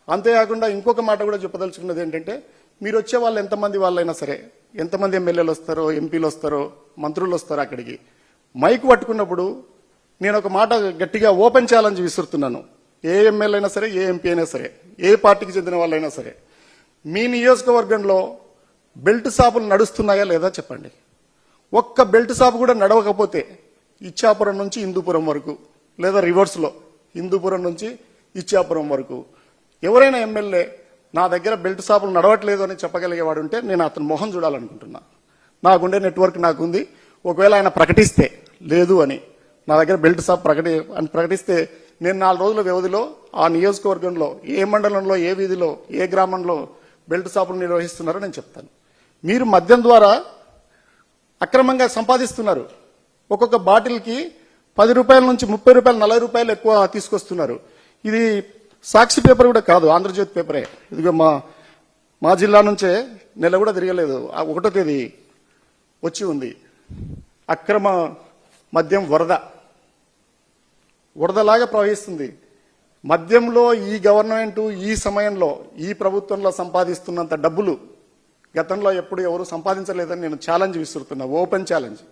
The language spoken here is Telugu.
అంతేకాకుండా ఇంకొక మాట కూడా చెప్పదలుచుకున్నది ఏంటంటే, మీరు వచ్చే వాళ్ళు ఎంతమంది వాళ్ళైనా సరే, ఎంతమంది ఎమ్మెల్యేలు వస్తారో, ఎంపీలు వస్తారో, మంత్రులు వస్తారో అక్కడికి మైక్ పట్టుకున్నప్పుడు నేను ఒక మాట గట్టిగా ఓపెన్ ఛాలెంజ్ విసురుతున్నాను. ఏ ఎమ్మెల్యే అయినా సరే, ఏ ఎంపీ అయినా సరే, ఏ పార్టీకి చెందిన వాళ్ళైనా సరే, మీ నియోజకవర్గంలో బెల్ట్ షాపులు నడుస్తున్నాయా లేదా చెప్పండి. ఒక్క బెల్ట్ షాపు కూడా నడవకపోతే ఇచ్చాపురం నుంచి హిందూపురం వరకు, లేదా రివర్స్లో హిందూపురం నుంచి ఇచ్చాపురం వరకు ఎవరైనా ఎమ్మెల్యే నా దగ్గర బెల్ట్ షాపులు నడవట్లేదు అని చెప్పగలిగేవాడు ఉంటే నేను అతను మొహం చూడాలనుకుంటున్నా. నాకుండే నెట్వర్క్ నాకుంది. ఒకవేళ ఆయన ప్రకటిస్తే లేదు అని, నా దగ్గర బెల్ట్ షాప్ ప్రకటిస్తే నేను 4 రోజుల వ్యవధిలో ఆ నియోజకవర్గంలో ఏ మండలంలో, ఏ వీధిలో, ఏ గ్రామంలో బెల్ట్ షాపులు నిర్వహిస్తున్నారో నేను చెప్తాను. మీరు మద్యం ద్వారా అక్రమంగా సంపాదిస్తున్నారు. ఒక్కొక్క బాటిల్కి 10 రూపాయల నుంచి 30 రూపాయలు, 40 రూపాయలు ఎక్కువ తీసుకొస్తున్నారు. ఇది సాక్షి పేపర్ కూడా కాదు, ఆంధ్రజ్యోతి పేపరే. ఇదిగో మా జిల్లా నుంచే నెల కూడా తిరగలేదు, 1వ తేదీ వచ్చి ఉంది. అక్రమ మద్యం వరదలాగా ప్రవహిస్తుంది. మద్యంలో ఈ గవర్నమెంట్ ఈ సమయంలో ఈ ప్రభుత్వంలో సంపాదిస్తున్నంత డబ్బులు గతంలో ఎప్పుడు ఎవరు సంపాదించలేదని నేను ఛాలెంజ్ విసురుతున్నా, ఓపెన్ ఛాలెంజ్.